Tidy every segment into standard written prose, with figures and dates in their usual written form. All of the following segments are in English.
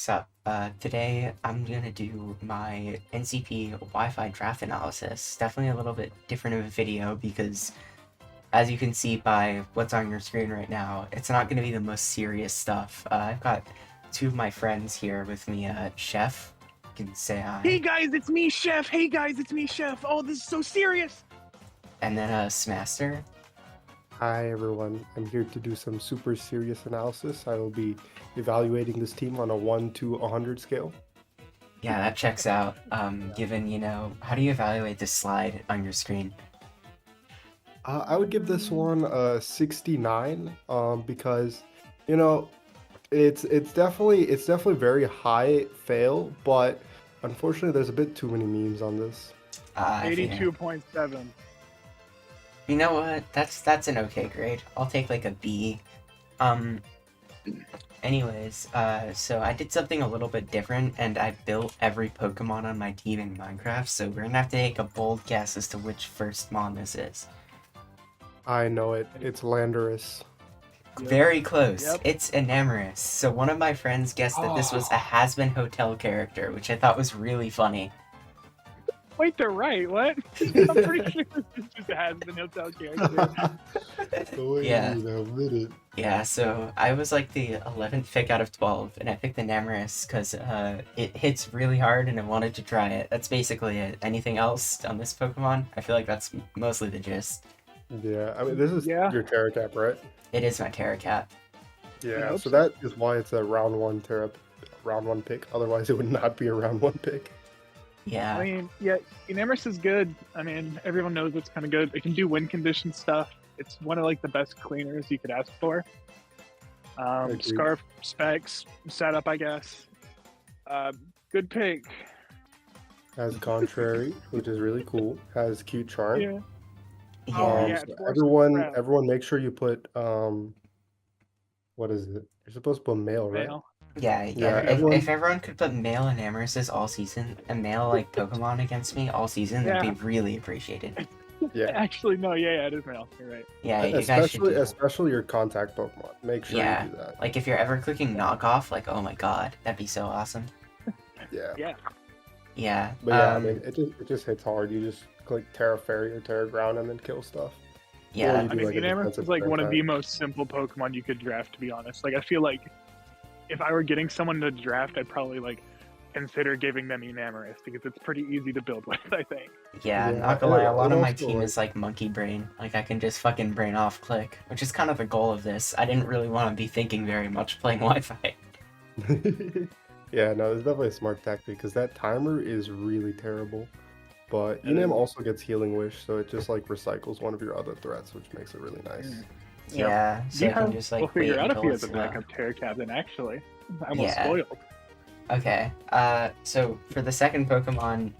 Sup, today I'm gonna do my NCP Wi-Fi draft analysis. Definitely a little bit different of a video because, as you can see by what's on your screen right now, it's not gonna be the most serious stuff. I've got two of my friends here with me, Chef, you can say Hey hi, guys, it's me, Chef. Hey guys, it's me, Chef. Oh, this is so serious. and then, Smaster. Hi everyone, I'm here to do some super serious analysis. I will be evaluating this team on a 1 to 100 scale. Yeah, that checks out. Given, how do you evaluate this slide on your screen? I would give this one a 69 because you know it's definitely very high fail, but unfortunately there's a bit too many memes on this. I figure. 82.7. You know what? That's an okay grade. I'll take like a B. Um, anyways, so I did something a little bit different, and I built every Pokemon on my team in Minecraft, so we're gonna have to take a bold guess as to which first mon this is. I know it. It's Landorus. Yep. Very close. Yep. It's Enamorus. So one of my friends guessed that this was a Oh. has-been hotel character, which I thought was really funny. Wait, they're right. What? I'm pretty sure this just has been hotel character. Wait Yeah. a minute. Yeah, so I was like the 11th pick out of 12, and I picked the Enamorus because it hits really hard and I wanted to try it. That's basically it. Anything else on this Pokemon? I feel like that's mostly the gist. Yeah, I mean this is Yeah. your Terracap, right? It is my Terracat. Yeah, hope so so. that is why it's a round one pick. Otherwise, it would not be a round one pick. Yeah. I mean, yeah, Enamus is good. I mean, everyone knows it's kind of good. It can do wind condition stuff. It's one of like the best cleaners you could ask for. Agreed. Scarf specs setup, I guess. Good pick. Has Contrary, which is really cool. Has Cute Charm. Yeah. Yeah. Oh, yeah, So Force everyone, Crap. make sure you put what is it? You're supposed to put male, right? Male. Yeah, Yeah, if everyone could put male Enamoruses all season, and male like Pokemon against me all season, that'd Yeah. be really appreciated. Yeah. Actually, no, yeah, it is male. You're right. Yeah, you guys should do that. Especially your contact Pokemon. Make sure Yeah. you do that. Like if you're ever clicking knockoff, like oh my god, that'd be so awesome. Yeah. Yeah. Yeah. But yeah, I mean, it just hits hard. You just click Terra Fairy or Terra Ground and then kill stuff. Yeah. Or I you do mean, like a Enamus defensive is like one of attack. the most simple Pokemon you could draft, to be honest. Like, I feel like if I were getting someone to draft, I'd probably like consider giving them Enamoris because it's pretty easy to build with, I think. Yeah, Yeah, not gonna lie, a lot and of my also, team like- is like monkey brain. Like I can just fucking brain off click, which is kind of the goal of this. I didn't really want to be thinking very much playing Wi-Fi. Yeah, no, it's definitely a smart tactic because that timer is really terrible. But It Enam is. also gets Healing Wish, so it just like recycles one of your other threats, which makes it really nice. Mm. Yeah, so You I can have, just like we'll wait figure out if until he it's has a low. backup Terra Captain, actually. I'm almost Yeah. spoiled. Okay, so for the second Pokemon,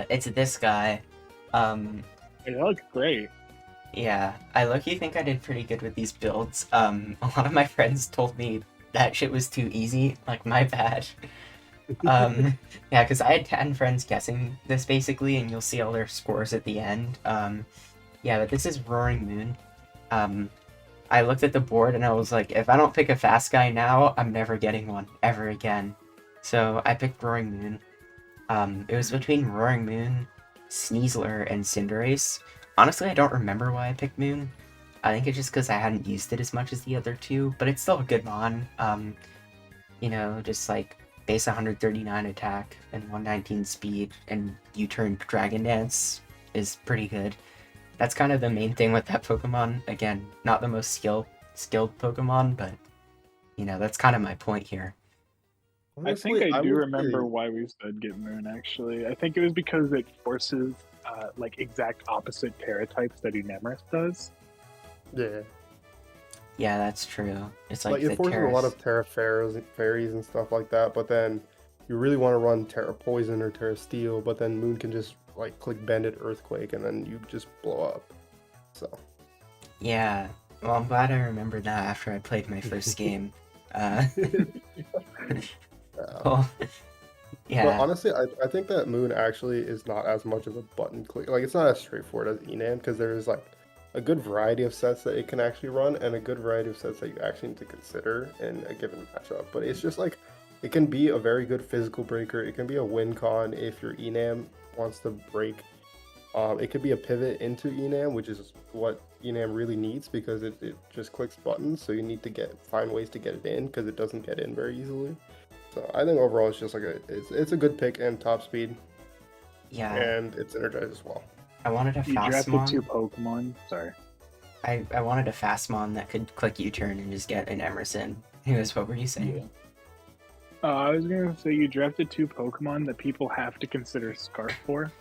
it's this guy. It looks great. Yeah, I low-key think I did pretty good with these builds. A lot of my friends told me that shit was too easy, like my bad. Yeah, because I had 10 friends guessing this basically, and you'll see all their scores at the end. Yeah, but this is Roaring Moon. I looked at the board and I was like, if I don't pick a fast guy now, I'm never getting one ever again. So I picked Roaring Moon. It was between Roaring Moon, Sneasler, and Cinderace. Honestly, I don't remember why I picked Moon. I think it's just because I hadn't used it as much as the other two, but it's still a good mon. Just like base 139 attack and 119 speed, and U-turn Dragon Dance is pretty good. That's kind of the main thing with that Pokemon. Again, not the most skilled Pokemon, but that's kind of my point here. Honestly, I think I do would remember say- why we said get Moon, actually. I think it was because it forces like exact opposite Terra types that Enamoris does. Yeah, Yeah, that's true. It's like like it the forces a lot Terras. of Terra Fairies and stuff like that. But then you really want to run Terra Poison or Terra Steel, but then Moon can just like click Bandit Earthquake and then you just blow up. So. Yeah. Well, I'm glad I remembered that after I played my first game. Well, But yeah. honestly, I think that Moon actually is not as much of a button click. Like, it's not as straightforward as Enam because there's like a good variety of sets that it can actually run and a good variety of sets that you actually need to consider in a given matchup. But it's just like It can be a very good physical breaker. It can be a win con if your Enam wants to break. It could be a pivot into Enam, which is what Enam really needs because it just clicks buttons. So you need to find ways to get it in because it doesn't get in very easily. So I think overall it's just like it's a good pick and top speed. Yeah. And it's energized as well. I wanted a You drafted Fastmon. 2 Pokemon. Sorry. I wanted a Fastmon that could click U-turn and just get an Emerson. Anyways, what were you saying? I was gonna say you drafted 2 Pokemon that people have to consider Scarf for,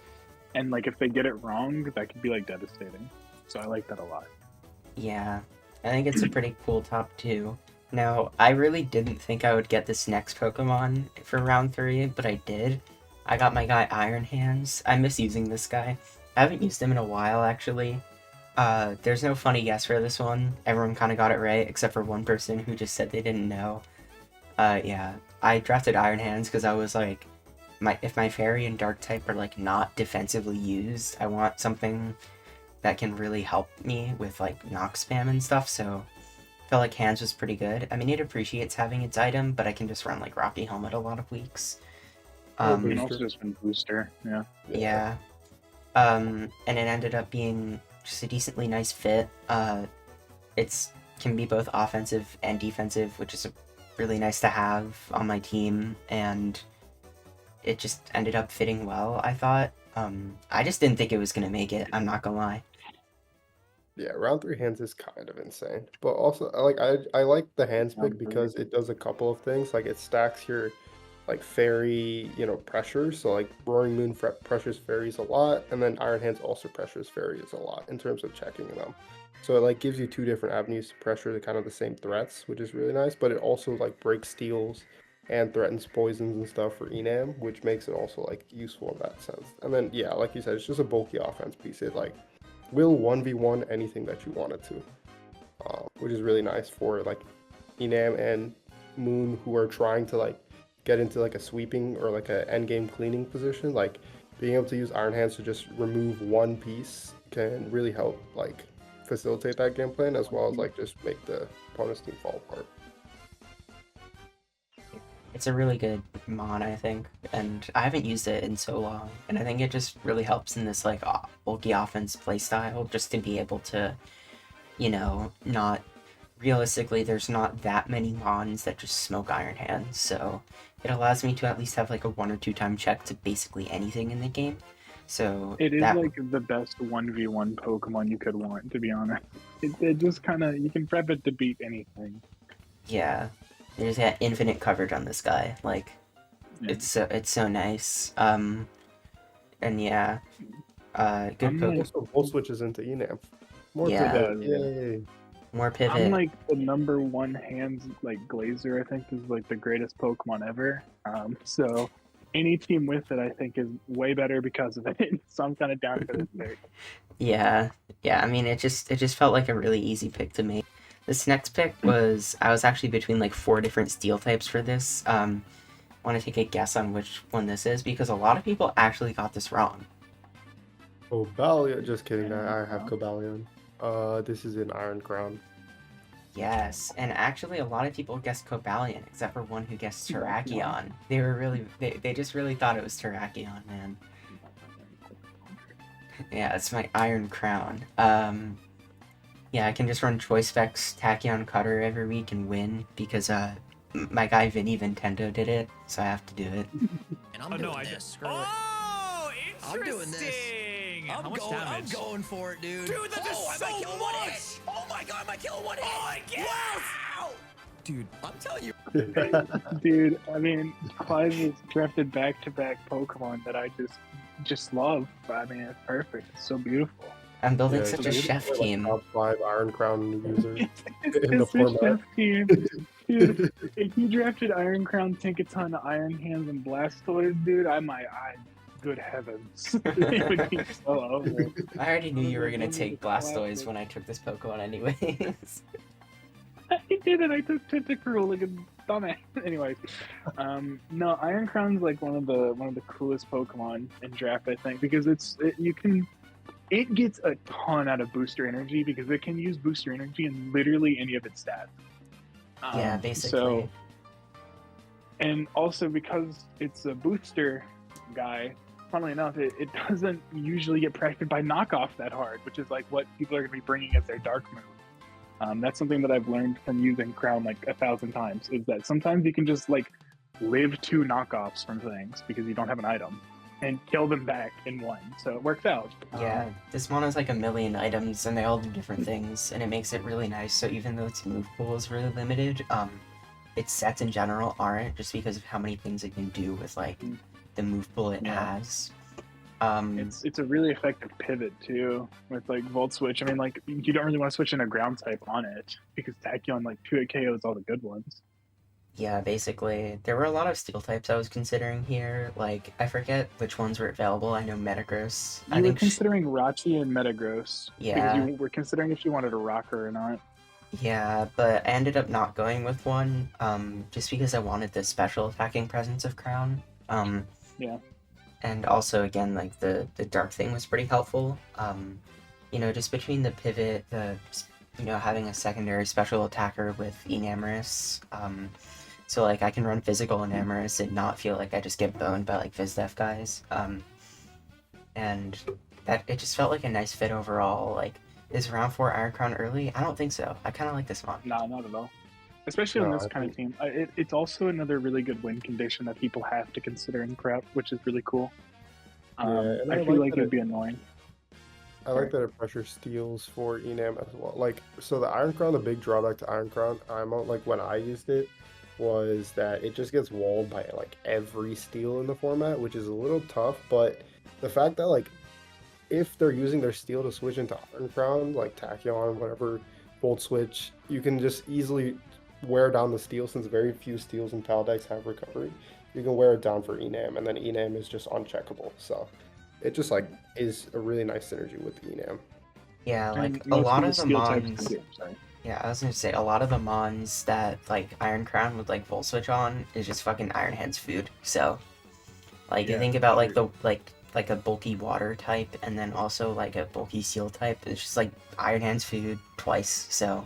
and like if they get it wrong, that could be like devastating. So I like that a lot. Yeah, I think it's a pretty cool top 2. Now, I really didn't think I would get this next Pokemon for round 3, but I did. I got my guy Iron Hands. I miss using this guy. I haven't used him in a while, actually. There's no funny guess for this one. Everyone kind of got it right, except for one person who just said they didn't know. Yeah, I drafted Iron Hands because I was like, if my Fairy and Dark type are like not defensively used, I want something that can really help me with like knock spam and stuff. So I felt like Hands was pretty good. I mean, it appreciates having its item, but I can just run like Rocky Helmet a lot of weeks. You can also just run Booster. Yeah. Yeah. And it ended up being just a decently nice fit. It's can be both offensive and defensive, which is really nice to have on my team, and it just ended up fitting well, I thought. I just didn't think it was gonna make it, I'm not gonna lie. Yeah, round 3 Hands is kind of insane, but also I like the Hands pick because it does a couple of things. Like it stacks your like fairy, pressure. So like Roaring Moon pressures fairies a lot, and then Iron Hands also pressures fairies a lot in terms of checking them. So it like gives you 2 different avenues to pressure the kind of the same threats, which is really nice. But it also like breaks steals and threatens poisons and stuff for Enam, which makes it also like useful in that sense. And then yeah, like you said, it's just a bulky offense piece. It like will 1v1 anything that you want it to, which is really nice for like Enam and Moon who are trying to like get into like a sweeping or like a endgame cleaning position. Like being able to use Iron Hands to just remove one piece can really help like facilitate that game plan, as well as like just make the opponent's team fall apart. It's a really good mon, I think, and I haven't used it in so long, and I think it just really helps in this like bulky offense playstyle, just to be able to, not realistically, there's not that many mons that just smoke Iron Hands, so it allows me to at least have like a 1 or 2 time check to basically anything in the game. So it is like the best 1v1 Pokemon you could want, to be honest. It just kind of, you can prep it to beat anything. Yeah, there's that infinite coverage on this guy. Like, yeah. It's so nice. And yeah, good Pokemon. Also, full switches into Enam. More pivot. Yay. More pivot. I'm like the number 1 Hands like Glazer. I think is like the greatest Pokemon ever. So any team with it, I think, is way better because of it. So I'm kind of down for this pick. Yeah. I mean, it just felt like a really easy pick to make. This next pick was, I was actually between like 4 different steel types for this. Want to take a guess on which one this is, because a lot of people actually got this wrong. Cobalion, just kidding. I have Cobalion. This is an Iron Crown. Yes, and actually a lot of people guessed Cobalion, except for one who guessed Terrakion. They were really, they just really thought it was Terrakion, man. Yeah, it's my Iron Crown. Yeah, I can just run Choice Specs, Tachyon Cutter every week and win, because my guy Vinny Nintendo did it, so I have to do it. And I'm doing this. Oh, interesting! I'm doing this. How much damage? I'm going for it, dude. Dude, that is so much! Oh my god, am I killing 1 hit? Oh my god! Wow! Dude, I'm telling you. Dude, I mean, Clive has drafted back-to-back Pokemon that I just love. I mean, it's perfect. It's so beautiful. I'm building such a chef team. Top 5 Iron Crown user in the It's format. a chef team. Dude, if you drafted Iron Crown, Tinkaton, Iron Hands, and Blastoise, dude, good heavens. It would be so over. I already knew you were gonna take Blastoise when I took this Pokemon anyways. I did it, I took Tentacruel like a dumbass. Anyways, no, Iron Crown's like one of the coolest Pokemon in draft, I think, because it gets a ton out of Booster Energy because it can use Booster Energy in literally any of its stats. Yeah, basically. So And also because it's a booster guy, funnily enough, it doesn't usually get pressured by knockoff that hard, which is like what people are going to be bringing as their dark move. That's something that I've learned from using Crown like 1,000 times, is that sometimes you can just like live 2 knockoffs from things because you don't have an item and kill them back in 1. So it works out. Yeah, this one has like a million items and they all do different things, and it makes it really nice. So even though its move pool is really limited, its sets in general aren't, just because of how many things it can do with like the move pool it has. It's a really effective pivot too with like Volt Switch. I mean, like you don't really want to switch in a ground type on it because Tachyon like 2-hit KOs all the good ones. Yeah, basically. There were a lot of steel types I was considering here. Like, I forget which ones were available. I know Metagross. You were considering Rachi and Metagross. Yeah. Because you were considering if you wanted a rocker or not. Yeah, but I ended up not going with one, just because I wanted the special attacking presence of Crown. Yeah. And also, again, like, the dark thing was pretty helpful. You know, just between the pivot, having a secondary special attacker with Enamorous, so, like, I can run physical Enamorous and not feel like I just get boned by, like, Vizdef guys. And that, it just felt like a nice fit overall. Like, is round 4 Iron Crown early? I don't think so. I kind of like this one. Nah, not at all. Especially on this kind of team. It's also another really good win condition that people have to consider in prep, which is really cool. I feel like it'd be annoying. I like that it pressure steals for Enam as well. Like, so the Iron Crown, the big drawback to Iron Crown, like when I used it, was that it just gets walled by like every steal in the format, which is a little tough. But the fact that like if they're using their steal to switch into Iron Crown, like Tachyon, whatever, Volt Switch, you can just easily wear down the steal, since very few steals in Pal decks have recovery. You can wear it down for Enam, and then Enam is just uncheckable. So it just like is a really nice synergy with Enam. Yeah, like a lot of the mons. Yeah, I was gonna say a lot of the mons that like Iron Crown would like Volt Switch on is just fucking Iron Hands food. So, like, you think about like the like a bulky water type, and then also like a bulky seal type. It's just like Iron Hands food twice. So,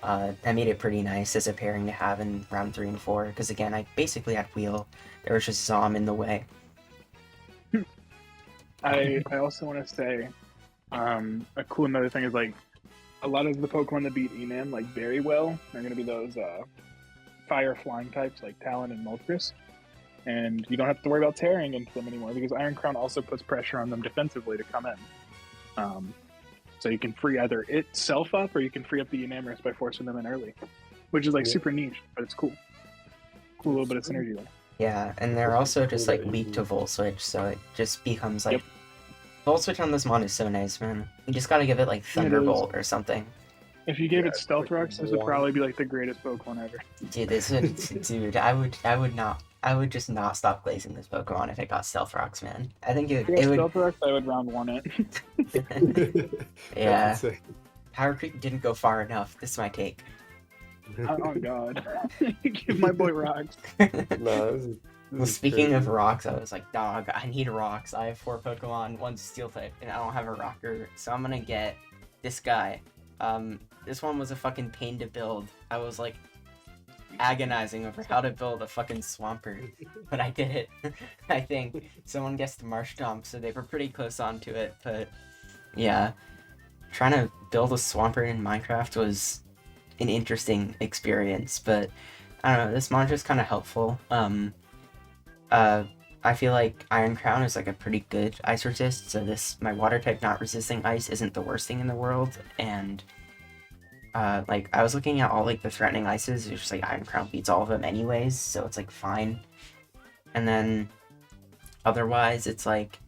that made it pretty nice as a pairing to have in round 3 and 4. Because again, I basically had Wheel. There was just Zom in the way. I also want to say, a cool another thing is like a lot of the Pokemon that beat Enam like very well are going to be those fire flying types like Talon and Moltres, and you don't have to worry about tearing into them anymore because Iron Crown also puts pressure on them defensively to come in. So you can free either itself up or you can free up the Enamorous by forcing them in early, which is like super niche, but it's cool. Cool little bit of synergy there. Yeah, and they're also just like weak to Volt Switch, so it just becomes like Volt Switch on this mon is so nice, man. You just gotta give it like Thunderbolt or something. If you gave it Stealth Rocks, this would probably be like the greatest Pokemon ever. Dude, this would, dude, I would just not stop glazing this Pokemon if it got Stealth Rocks, man. I think it would. Stealth Rocks, I would round 1 it. Yeah. Power Creep didn't go far enough. This is my take. Oh god. Give my boy rocks. Well, speaking of rocks, I was like, dog, I need rocks. I have 4 Pokemon, 1's Steel type, and I don't have a rocker, so I'm gonna get this guy. This one was a fucking pain to build. I was like agonizing over how to build a fucking Swampert, but I did it. I think someone guessed Marshtomp, so they were pretty close onto it, but yeah. Trying to build a Swampert in Minecraft was an interesting experience, but I don't know, this mod is kind of helpful. I feel like Iron Crown is like a pretty good ice resist, so my water type not resisting ice isn't the worst thing in the world, and like I was looking at all like the threatening ices, it's just like Iron Crown beats all of them anyways, so it's like fine. And then otherwise it's like,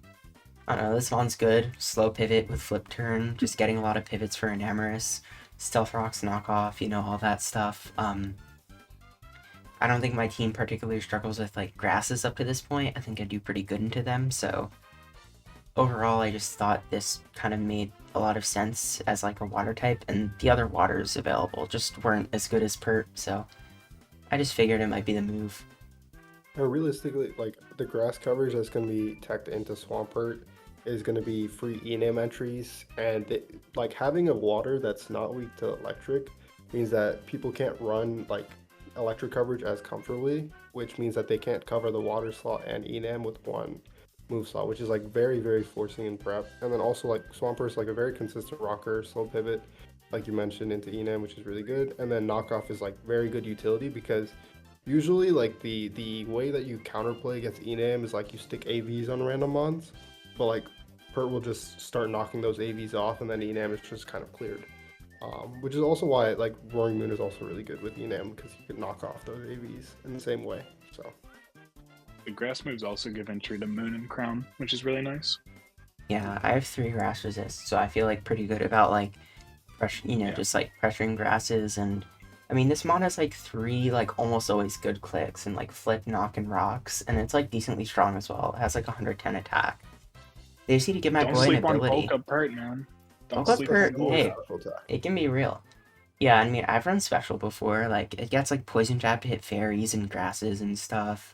I don't know, this one's good. Slow pivot with flip turn, just getting a lot of pivots for Enamorous, Stealth Rocks knockoff, all that stuff. I don't think my team particularly struggles with like grasses up to this point. I think I do pretty good into them, so overall I just thought this kind of made a lot of sense as like a water type, and the other waters available just weren't as good as Pert, so I just figured it might be the move. Realistically, like the grass coverage that's going to be teched into Swampert is going to be free Enam entries, and like having a water that's not weak to electric means that people can't run like electric coverage as comfortably, which means that they can't cover the water slot and Enam with one move slot, which is like very, very forcing in prep. And then also like Swampert is like a very consistent rocker, slow pivot, like you mentioned, into Enam, which is really good. And then knockoff is like very good utility because usually like the way that you counterplay against Enam is like you stick AVs on random mons, but like Pert will just start knocking those AVs off, and then Enam is just kind of cleared. Which is also why like Roaring Moon is also really good with Enam because you can knock off those AVs in the same way. So The grass moves also give entry to Moon and Crown, which is really nice. Yeah, I have 3 grass resists, so I feel like pretty good about like, just like pressuring grasses. And I mean, this mod has like 3 like almost always good clicks and like flip, knock, and rocks, and it's like decently strong as well. It has like 110 attack. They just need to give my Don't boy an sleep on ability. bulk up Pert, man. Don't Bulk up sleep Pert, on bulk hey. up. It can be real. Yeah, I mean, I've run special before. Like, it gets like poison jab to hit fairies and grasses and stuff.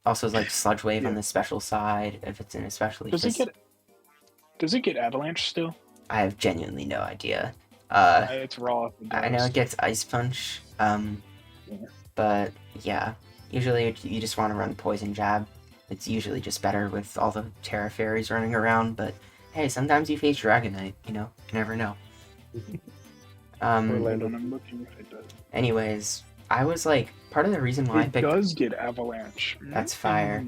Also, like sludge wave on the special side if it's in especially. Does it get avalanche still? I have genuinely no idea. It's raw. I know it gets ice punch. But yeah, usually you just want to run poison jab. It's usually just better with all the Terra fairies running around. But hey, sometimes you face Dragonite. You know, you never know. Anyways, I was like, part of the reason why I picked... It does get avalanche. That's fire.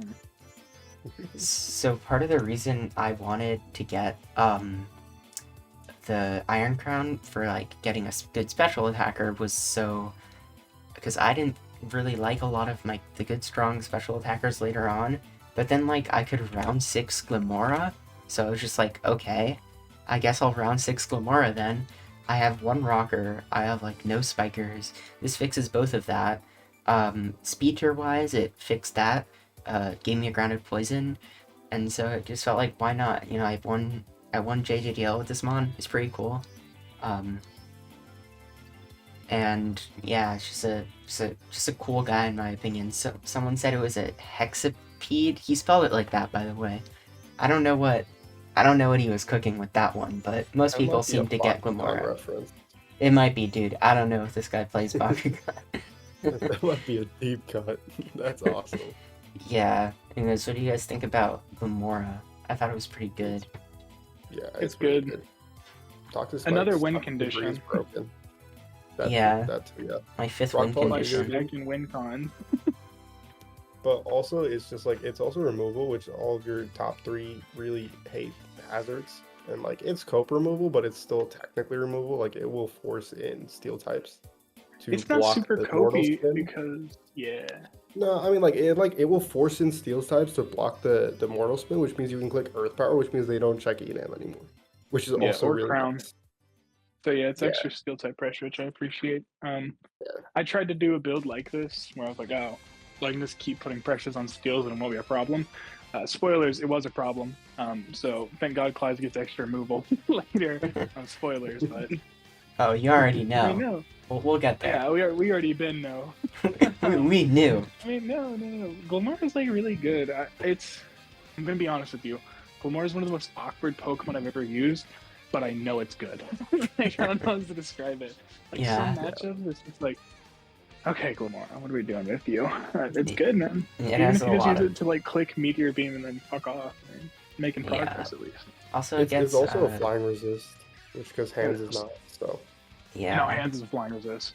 So part of the reason I wanted to get the Iron Crown for like getting a good special attacker was so... because I didn't really like a lot of the good strong special attackers later on, but then like I could round 6 Glimora, so I was just like, okay, I guess I'll round 6 Glimora then. I have 1 rocker, I have like no spikers, this fixes both of that. Speed tier wise, it fixed that, gave me a grounded poison, and so it just felt like, why not? You know, I won JJDL with this mon, it's pretty cool. And yeah, it's just a cool guy in my opinion. So someone said it was a hexapede. He spelled it like that, by the way. I don't know what he was cooking with that one, but most people seem to get Glimora. It might be, dude. I don't know if this guy plays Bakugan. That might be a deep cut. That's awesome. Yeah. Anyways, what do you guys think about Glimora? I thought it was pretty good. Yeah, it's good. Another win condition. Broken. Yeah. Yeah. My 5th win condition. I can win con. But also, it's just like, it's also removal, which all of your top 3 really hate hazards. And like, it's cope removal, but it's still technically removal. Like, it will force in steel types to it's block not super the mortal copey spin. because, yeah. No, I mean, it will force in steel types to block the mortal spin, which means you can click earth power, which means they don't check Enam anymore. Which is also really crown. Nice. So yeah, it's extra steel type pressure, which I appreciate. I tried to do a build like this where I was like, oh, so I can just keep putting pressures on steels and it won't be a problem. Spoilers, it was a problem. So thank God Clive gets extra removal later on spoilers, but oh, you already know. I know. We'll get there. Yeah, we already been know. we knew. I mean, no. Glimora is like really good. I'm gonna be honest with you. Glimora is one of the most awkward Pokemon I've ever used, but I know it's good. Like, I don't know how to describe it. Like some matchups, it's just like, okay, Glimora, what are we doing with you? It's good, man. Even if you just use it to like click Meteor Beam and then fuck off, man. Making progress at least. Also, it's also a flying resist, which because hands is not. So yeah, no, hands is a flying resist.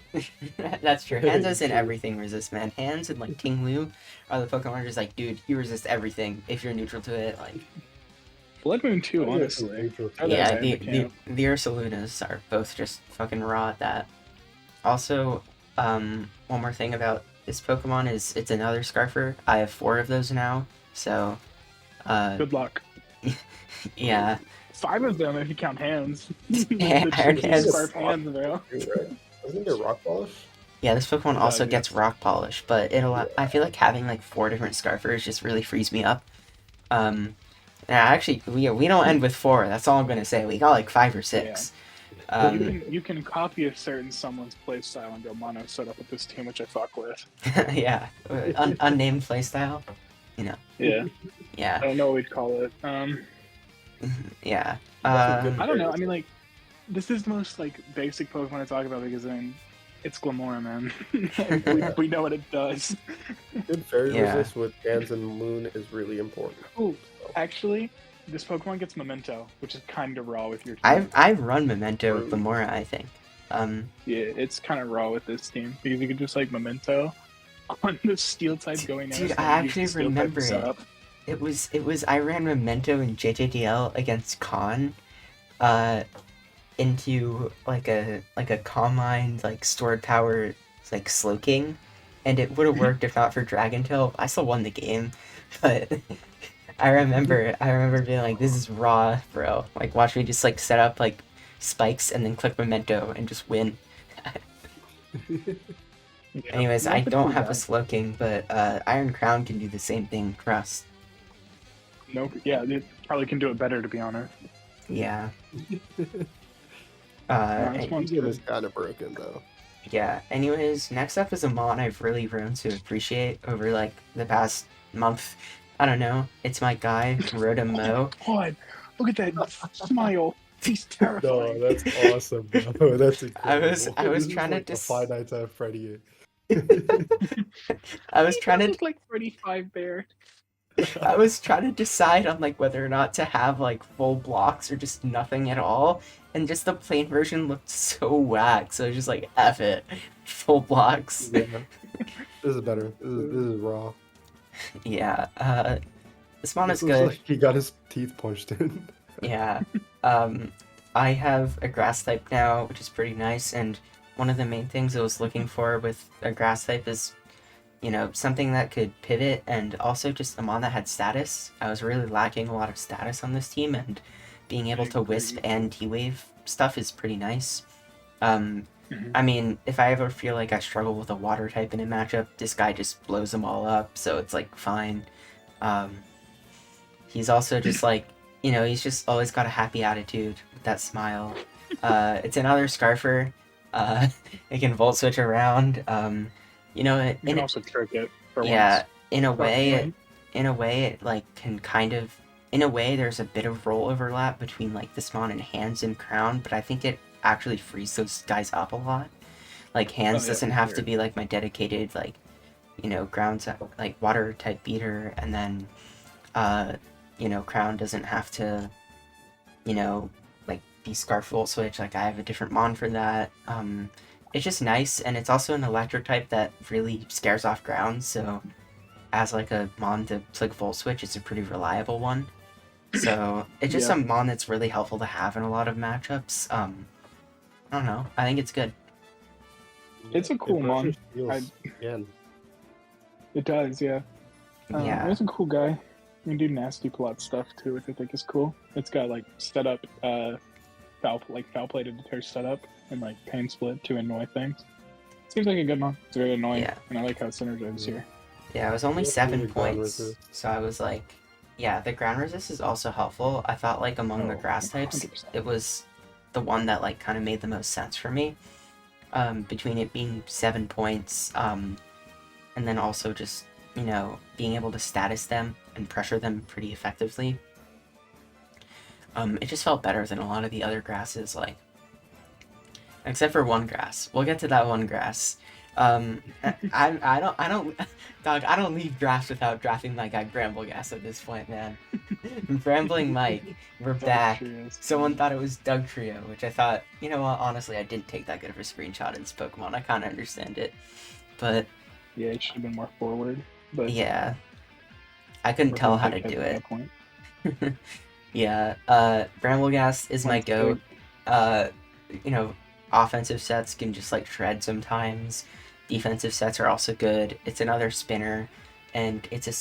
That's true. Hands is in everything resist, man. Hands and like Tinglu are the Pokemon just like, dude, you resist everything if you're neutral to it. Like Blood Moon too, honestly. Yeah, the Ursalunas are both just fucking raw at that. Also, one more thing about this Pokemon is it's another Scarfer. I have 4 of those now, so good luck. Yeah. 5 of them if you count hands. Hands, bro. Doesn't it rock polish? Yeah, this Pokemon also gets rock polish, but I feel like having like 4 different Scarfers just really frees me up. Actually, we don't end with 4. That's all I'm gonna say. We got like 5 or 6. Yeah. You can copy a certain someone's playstyle and go mono set up with this team, which I fuck with. Yeah, unnamed playstyle. You know. Yeah. Yeah. I don't know what we'd call it. Yeah. I don't know. I mean, like, this is the most like basic Pokemon I talk about because I mean, It's Glamora, man. we know what it does. Good fairy Yeah. resist with Hands and Moon is really important. Oh, So, actually, this Pokemon gets Memento, which is kind of raw with your team. I've run Memento with Lamora, I think. Yeah, it's kind of raw with this team because you could just like Memento on the Steel type going out. Dude, I actually remember it. It was I ran Memento in JJDL against Khan, into like a Calm Mind, like stored power, like Slowking, and it would have worked if not for Dragon Tail. I still won the game, but I remember being like, this is raw, bro. Like, watch me just like set up like spikes and then click Memento and just win. Anyways, I don't have a Slowking, but Iron Crown can do the same thing. Trust. Nope. Yeah, it probably can do it better, to be honest. Yeah. This one's Game good. is kind of broken though. Yeah. Anyways, next up is a mon I've really grown to appreciate over like the past month. I don't know. It's my guy, Rhoda Mo. God, look at that smile. He's terrifying. No, that's awesome, bro. That's incredible. I was This is trying like to a Five Nights at Freddy. I was trying to Look like Freddy Five Bear. I was trying to decide on like whether or not to have like full blocks or just nothing at all, and just the plain version looked so whack. So I was just like, F it, full blocks. Yeah. This is better. This is raw. Yeah. This mon is This looks good. like he got his teeth punched in. Yeah. I have a grass type now, which is pretty nice, and one of the main things I was looking for with a grass type is, you know, something that could pivot and also just a mon that had status. I was really lacking a lot of status on this team, and being able to Wisp and T-Wave stuff is pretty nice. I mean, if I ever feel like I struggle with a water type in a matchup, this guy just blows them all up, so it's like fine. He's also just like, you know, he's just always got a happy attitude with that smile. It's another Scarfer. It can Volt Switch around. You know, You can also trick it for yeah, once. in a way, Probably. it like can kind of, in a way, there's a bit of role overlap between like this mon and Hands and Crown, but I think it actually frees those guys up a lot. Like Hands yeah, doesn't for have sure. to be like my dedicated like, you know, ground like water type beater, and then, you know, Crown doesn't have to, you know, like be Scarf Volt Switch. Like I have a different mon for that. It's just nice, and it's also an electric type that really scares off ground, so as like a mon to click Volt Switch, it's a pretty reliable one. So it's just Yeah. a mon that's really helpful to have in a lot of matchups. I don't know. I think it's good. It's a cool mon. Again. It does, yeah. Yeah. It's a cool guy. You can do nasty plot stuff too, which I think is cool. It's got like setup, foul plated deter setup and like pain split to annoy things. Seems like a good mon. It's very annoying, Yeah. and I like how it synergizes here. Yeah, it was only Yeah, 7 the ground points, resist. so I was like, yeah, the ground resist is also helpful. I thought like among the Oh, grass types, 100%. it was the one that like kind of made the most sense for me. Between it being 7 points, and then also just, you know, being able to status them and pressure them pretty effectively. It just felt better than a lot of the other grasses, like, except for one grass. We'll get to that one grass. I don't, dog, I don't leave drafts without drafting my guy Bramblegas at this point, man. Brambling Mike, we're back. Cheers. Someone thought it was Doug Trio, which I thought, you know what, honestly, I didn't take that good of a screenshot in this Pokemon. I kind of understand it. But, Yeah, it should have been more forward. But yeah. I couldn't tell how to do at it. that point. Yeah, Bramblegas is my One's goat. You know, offensive sets can just like shred sometimes. Defensive sets are also good. It's another spinner, and it's a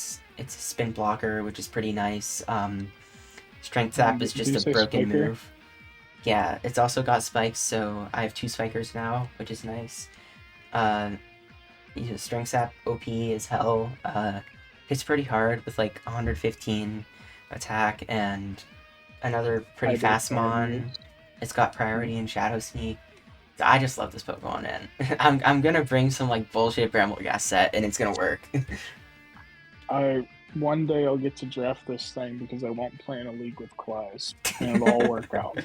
spin blocker, which is pretty nice. Strength Zap is Did just you a say broken Spiker? move. Yeah, it's also got spikes, so I have 2 spikers now, which is nice. You know, Strength Zap OP as hell. Hits pretty hard with like 115 attack and another pretty Hybrid fast fire mon. moves. It's got priority and Shadow Sneak. I just love this Pokemon, and I'm gonna bring some like bullshit Bramblegas set, and it's gonna work. One day I'll get to draft this thing because I won't play in a league with Claws, and it'll all work out.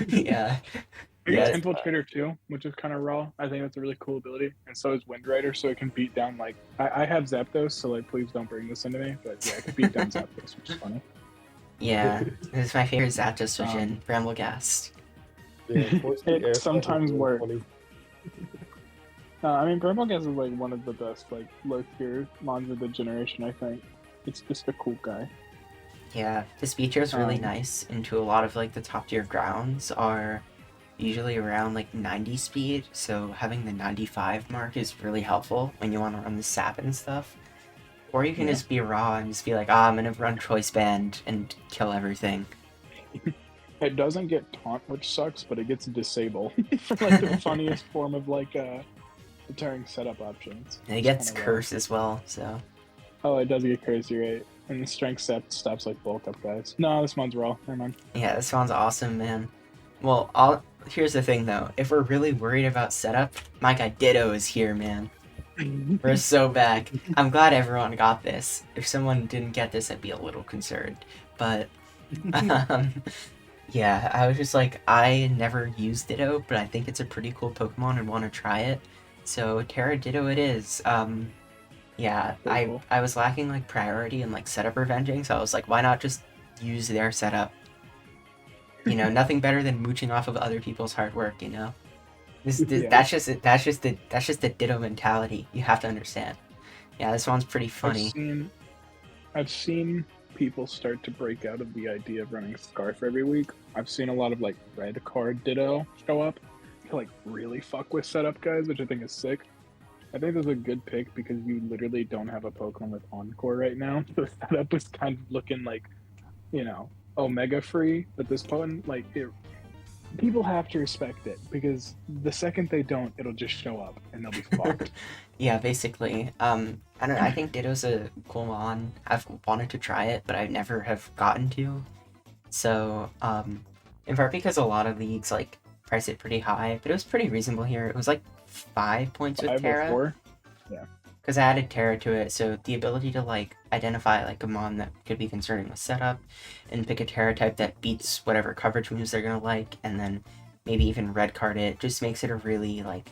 Yeah. It gets Yes. Infiltrator too, which is kind of raw. I think that's a really cool ability. And so is Wind Rider, so it can beat down, like... I have Zapdos, so, like, please don't bring this into me. But, yeah, it can beat down Zapdos, which is funny. Yeah, this is my favorite Zapdos switch in Bramblegast. Yeah, of course, the It air sometimes type is works. funny. I mean, Bramblegast is, like, one of the best, like, low-tier mons of the generation, I think. It's just a cool guy. Yeah, this feature is really nice into a lot of like the top tier grounds are usually around like 90 speed, so having the 95 mark is really helpful when you want to run the sap and stuff. Or you can just be raw and just be like, I'm gonna run Choice Band and kill everything. It doesn't get taunt, which sucks, but it gets disable for like the funniest form of like deterring setup options. And it gets curse as well, so. Oh, it does get curse, you're right. And the strength set stops like bulk up guys. No, this one's raw. Never mind. Yeah, this one's awesome, man. Well, here's the thing though. If we're really worried about setup, my guy Ditto is here, man. We're so back. I'm glad everyone got this. If someone didn't get this, I'd be a little concerned. But, yeah, I was just like, I never used Ditto, but I think it's a pretty cool Pokemon and want to try it. So, Terra Ditto it is. Yeah, Cool. I was lacking like priority and like setup revenging, so I was like, why not just use their setup? You know, nothing better than mooching off of other people's hard work, you know? That's just the Ditto mentality. You have to understand. Yeah, this one's pretty funny. I've seen people start to break out of the idea of running Scarf every week. I've seen a lot of like red card Ditto show up to like really fuck with setup guys, which I think is sick. I think that's a good pick because you literally don't have a Pokemon with Encore right now. The setup was kind of looking like, you know, Omega free, but this potent, like, people have to respect it because the second they don't, it'll just show up and they'll be fucked. Yeah, basically. I don't know, I think Ditto's a cool mon. I've wanted to try it, but I never have gotten to. So, in part because a lot of leagues, like, price it pretty high, but it was pretty reasonable here. It was like 5 points with Terra. 4? Yeah. Because I added Terra to it, so the ability to like identify like a mon that could be concerning with setup, and pick a Terra type that beats whatever coverage moves they're gonna like, and then maybe even red card it, just makes it a really like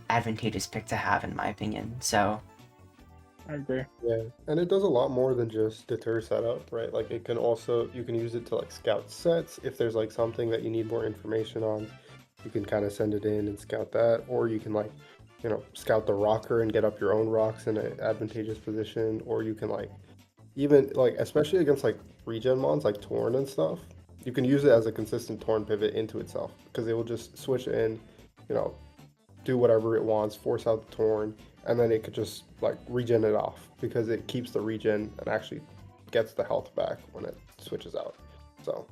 advantageous pick to have in my opinion. So I agree. Yeah, and it does a lot more than just deter setup, right? Like it can also, you can use it to like scout sets. If there's like something that you need more information on, you can kind of send it in and scout that, or you can like, you know, scout the rocker and get up your own rocks in an advantageous position, or you can like, even like, especially against like regen mons like Torn and stuff, you can use it as a consistent Torn pivot into itself, because it will just switch in, you know, do whatever it wants, force out the Torn, and then it could just like regen it off, because it keeps the regen and actually gets the health back when it switches out. So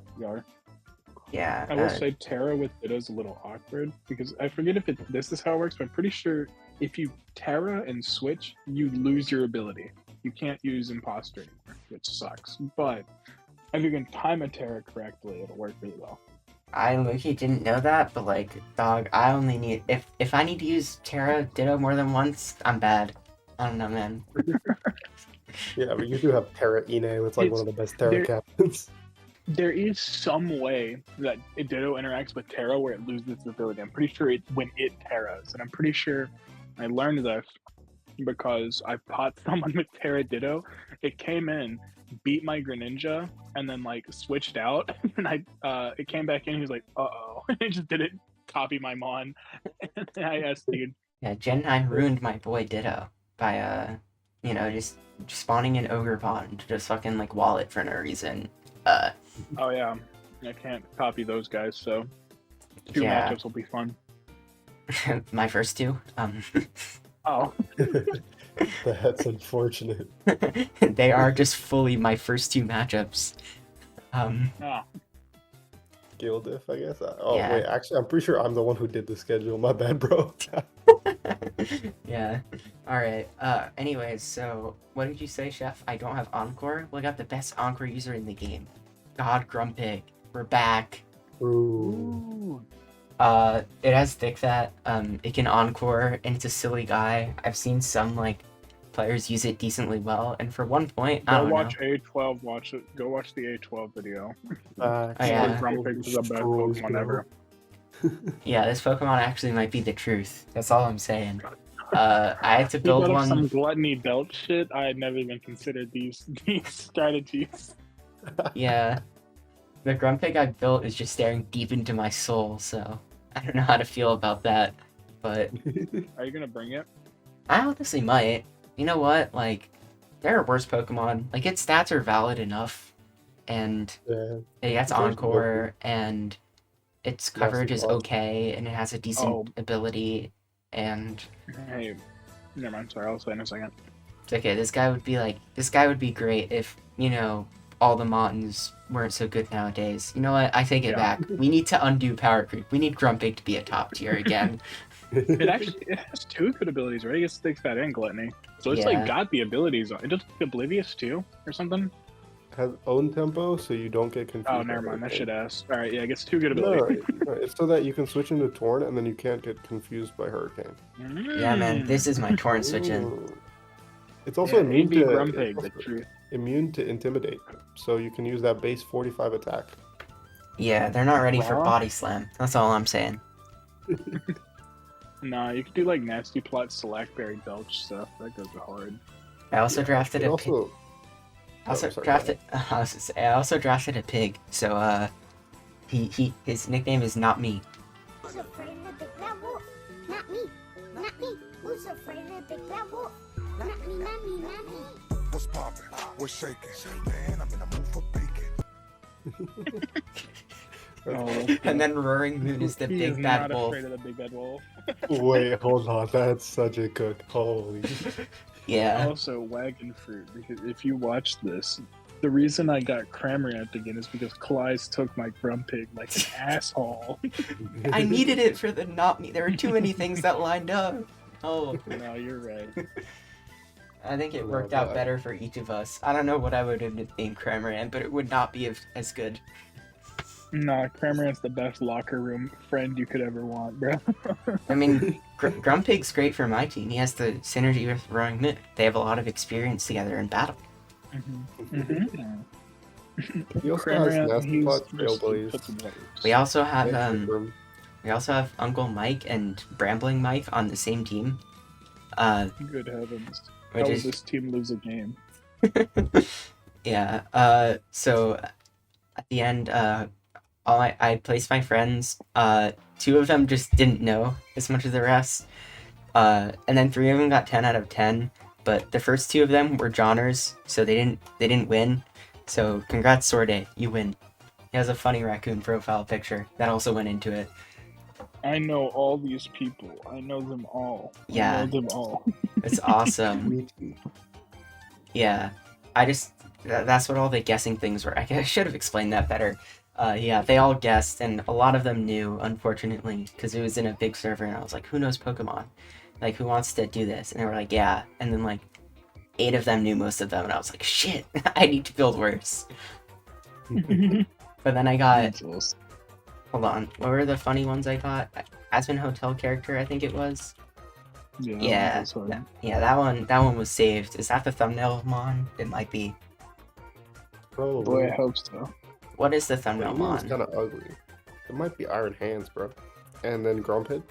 yeah, I will say Terra with Ditto is a little awkward because I forget if this is how it works, but I'm pretty sure if you Terra and switch, you lose your ability. You can't use Imposter anymore, which sucks. But if you can time a Terra correctly, it'll work really well. I low-key didn't know that, but like, dog, I only need if I need to use Terra Ditto more than once, I'm bad. I don't know, man. yeah, but you do have Terra Ine, it's like one of the best Terra captains. There is some way that Ditto interacts with Terra where it loses its ability. I'm pretty sure it's when it Terras, and I'm pretty sure I learned this because I pot someone with Terra Ditto. It came in, beat my Greninja, and then like switched out, and it came back in. He was like, "Uh-oh," it just didn't copy my mon. And I asked, dude. Yeah, Gen 9 ruined my boy Ditto by you know, just spawning in Ogre Pond to just fucking like wall it for no reason. Oh yeah, I can't copy those guys, so 2 matchups will be fun. My first 2. Oh. That's unfortunate. They are just fully my first 2 matchups. Guild diff, I guess. Yeah. Wait, actually, I'm pretty sure I'm the one who did the schedule. My bad, bro. Yeah. Alright. Anyways, so what did you say, Chef? I don't have Encore? Well, I got the best Encore user in the game. God Grumpig. We're back. Ooh. It has thick fat. It can Encore, and it's a silly guy. I've seen some like players use it decently well, and for 1 point, I don't know. A12. Watch the A12 video. Yeah. Grumpig is the best Pokemon ever. Yeah, this Pokemon actually might be the truth. That's all I'm saying. I had to You build brought up some one. gluttony belt shit. I had never even considered these strategies. Yeah, the Grumpig I built is just staring deep into my soul, so I don't know how to feel about that. But Are you gonna bring it? I honestly might. You know what? Like, there are worse Pokemon. Like, its stats are valid enough, and Yeah. it gets It's actually Encore, and its coverage is Lost. okay, and it has a decent ability, and Hey, never mind. Sorry, I'll say in a second. it's okay. This guy would be great if, you know, all the Montons weren't so good nowadays. You know what? I take it Yeah. back. We need to undo power creep. We need Grumpig to be a top tier again. It has two good abilities, right? It gets Thick Fat and Gluttony. So it's Yeah. like got the abilities. It does Oblivious too, or something. Has own tempo, so you don't get confused. Oh, by never mind. That Hurricane. shit ass. All right, yeah, it gets two good No, abilities. it's so that you can switch into Torn, and then you can't get confused by Hurricane. Yeah, man. This is my Torn switch-in. Ooh. It's also immune AB to Grumpig, it's the also truth. immune to Intimidate, so you can use that base 45 attack. Yeah, they're not ready for Wow. Body Slam. That's all I'm saying. Nah, you could do like Nasty Plot, Slackberry, Belch stuff. That goes hard. I also drafted And a pig. also, Also oh, sorry, go drafted. I was gonna say, I also drafted a pig. So his nickname is Not Me. Who's afraid of the big bad wolf? Not me. Not me. Who's afraid of the big bad wolf? Not me, not me, not me. What's poppin'? What's shaking? Man, I'm in the mood for bacon. Oh, And then Roaring Moon is the he big is bad not wolf. afraid of the big bad wolf. Wait, hold on, that's such a cook. Holy. Yeah. Also, Wagon Fruit, because if you watch this, the reason I got Cramorant again is because Clyde took my Grumpig like an asshole. I needed it for the Not Me. There were too many things that lined up. Oh, No, you're right. I think it Oh, worked out God. better for each of us. I don't know what I would have named Cramorant, but it would not be as good. Nah, Cramorant's the best locker room friend you could ever want, bro. I mean, Grumpig's great for my team. He has the synergy with Roaring Moon. They have a lot of experience together in battle. He also has Nasty he's Plot, just Trailblaze. puts in words. We also have Thank you, we also have Uncle Mike and Brambling Mike on the same team. Good heavens. Which How is will this team lose a game? yeah. So at the end, I placed my friends. Two of them just didn't know as much as the rest. And then 3 of them got 10 out of 10. But the first 2 of them were Johners, so they didn't win. So congrats, Sorde, you win. He has a funny raccoon profile picture that also went into it. I know all these people. I know them all. Yeah. I know them all. It's awesome. Me too. Yeah, that's what all the guessing things were. I should have explained that better. Yeah, they all guessed, and a lot of them knew, unfortunately, because it was in a big server, and I was like, who knows Pokemon? Like, who wants to do this? And they were like, yeah. And then, like, 8 of them knew most of them, and I was like, shit, I need to build worse. But then I got, hold on, what were the funny ones I got? Aspen Hotel character, I think it was. Yeah, that's what- yeah, that one was saved. Is that the thumbnail Mon? It might be. Probably. Boy, I hope so. What is the But thumbnail Moon's Mon? kind of ugly. It might be Iron Hands, bro. And then Grumpig.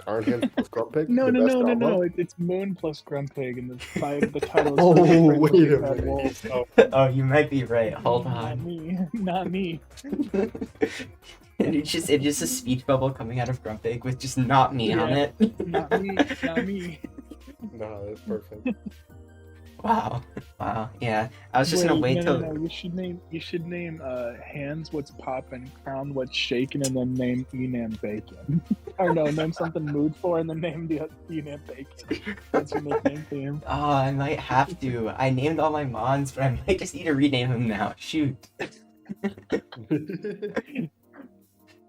Iron Hands plus Grumpig. No, the no, best no, no, combo. no. It's Moon plus Grumpig, and the title is Oh, Friends wait with a Big Bad minute. Wolf. Oh, Oh, you might be right. Hold Not on. me. Not me. And it's just a speech bubble coming out of Grumpig with just not me on Yeah. it. Not me. Not me. no, that's perfect. Wow. Wow. Yeah. I was just gonna wait no, till no, no. You should name Hands what's poppin', Crown what's shaking, and then name Enam Bacon. Or no, name something mood for, and then name the Enam Bacon. That's your nickname theme. Oh, I might have to. I named all my Mons, but I might just need to rename them now. Shoot.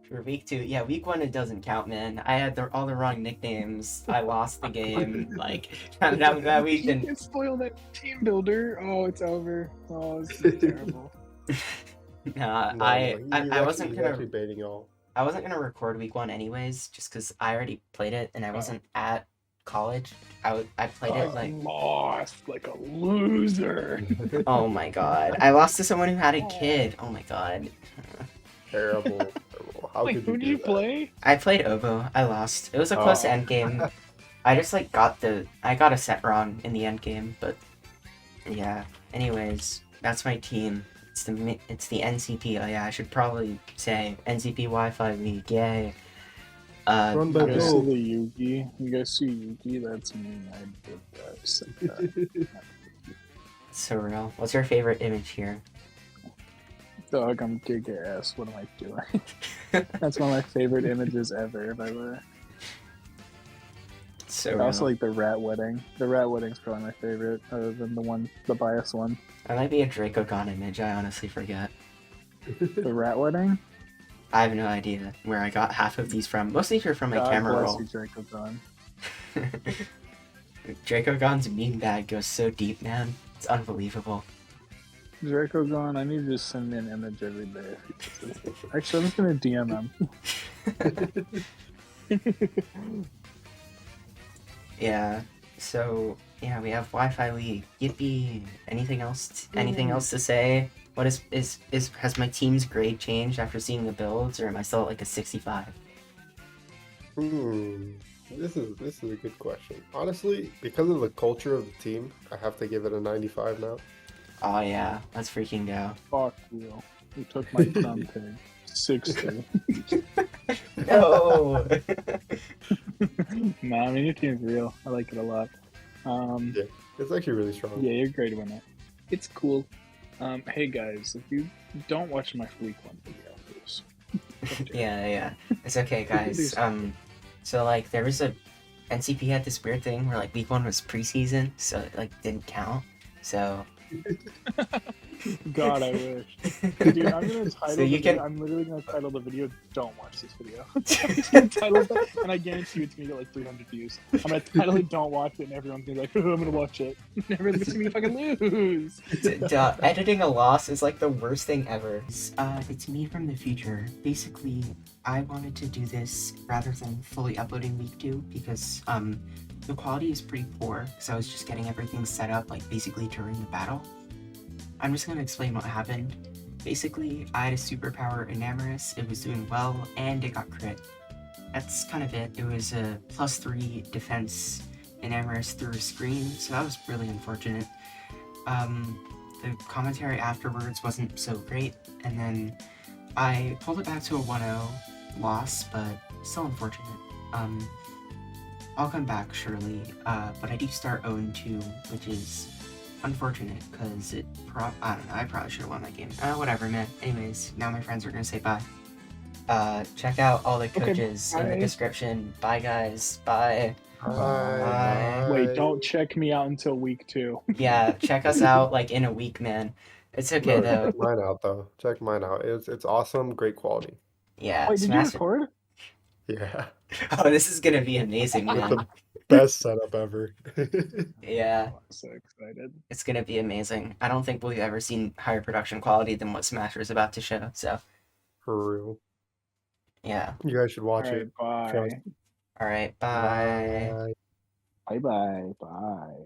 For week 2, yeah, week 1 it doesn't count, man. I had all the wrong nicknames. I lost the game. Like that week You didn't. can spoil that team builder. Oh, it's over. Oh, this is terrible. Nah, No, I he's wasn't actually gonna. baiting y'all. I wasn't gonna record week 1 anyways, just because I already played it and I wasn't at college. I played it like, lost like a loser. oh my god, I lost to someone who had a kid. Oh my god. Terrible. Terrible. How Wait, could who you did do you that? play? I played oboe. I lost. It was a close Oh. end game. I just like got a set wrong in the end game, but yeah. Anyways, that's my team. It's the NCP. Oh yeah, I should probably say NCP Wi-Fi League. Yay. Run by You guys see Bill. the Yugi? You guys see Yugi? That's me. I did that. Sent that. So real. What's your favorite image here? Dog, I'm kick ass. What am I doing? That's one of my favorite images ever, by the way. So I real. also like the rat wedding. The rat wedding's probably my favorite, other than the bias one. That might be a Dracogon image. I honestly forget. The rat wedding? I have no idea where I got half of these from. Most of these are from my God camera bless roll. you, Dracogon. Dracogon's meme bag goes so deep, man. It's unbelievable. Dracogon, I need you to send me an image every day. Actually, I'm just gonna DM him. Yeah. So yeah, we have Wi-Fi League. Yippee! Anything else? Anything else to say? What has my team's grade changed after seeing the builds, or am I still at like a 65? This is a good question. Honestly, because of the culture of the team, I have to give it a 95 now. Oh yeah, let's freaking go. Fuck you. You took my crown pig. 60. No. Nah, I mean, your team's real. I like it a lot. Yeah, it's actually really strong. Yeah, you're great with it. It's cool. Hey guys, if you don't watch my week 1 video, please. Yeah. It's okay, guys. So like there was a NCP had this weird thing where like week 1 was preseason, so it like didn't count. So God, I wish. Dude, I'm gonna title So you the can- video, I'm literally gonna title the video "Don't watch this video." I'm just gonna title that, and I guarantee you it's gonna get like 300 views. I'm gonna title it "Don't watch it," and everyone's gonna be like, "Oh, I'm gonna watch it." And everyone's gonna fucking lose. Editing a loss is like the worst thing ever. It's me from the future. Basically, I wanted to do this rather than fully uploading week 2 because the quality is pretty poor, so I was just getting everything set up like basically during the battle. I'm just gonna explain what happened. Basically, I had a superpower Enamorous, it was doing well, and it got crit. That's kind of it. It was a +3 defense Enamorous through a screen, so that was really unfortunate. The commentary afterwards wasn't so great, and then I pulled it back to a 1-0 loss, but still unfortunate. I'll come back surely, but I do start 0-2, which is unfortunate, because I don't know, I probably should have won that game. Whatever, man. Anyways, now my friends are gonna say bye. Check out all the coaches in the bye. description. Bye, guys. Bye. Bye. Wait, don't check me out until week 2. Yeah, check us out, like, in a week, man. It's okay, No, though. check mine out though. Check mine out. It's awesome, great quality. Yeah, Wait, did you Smash. record? Yeah. Oh, this is gonna be amazing, It's man. the best setup ever. Yeah, Oh, I'm so excited. it's gonna be amazing. I don't think we've ever seen higher production quality than what Smasher is about to show, so, For real. yeah. You guys should watch Alright, it. bye. Alright, bye. Bye. Bye bye. Bye.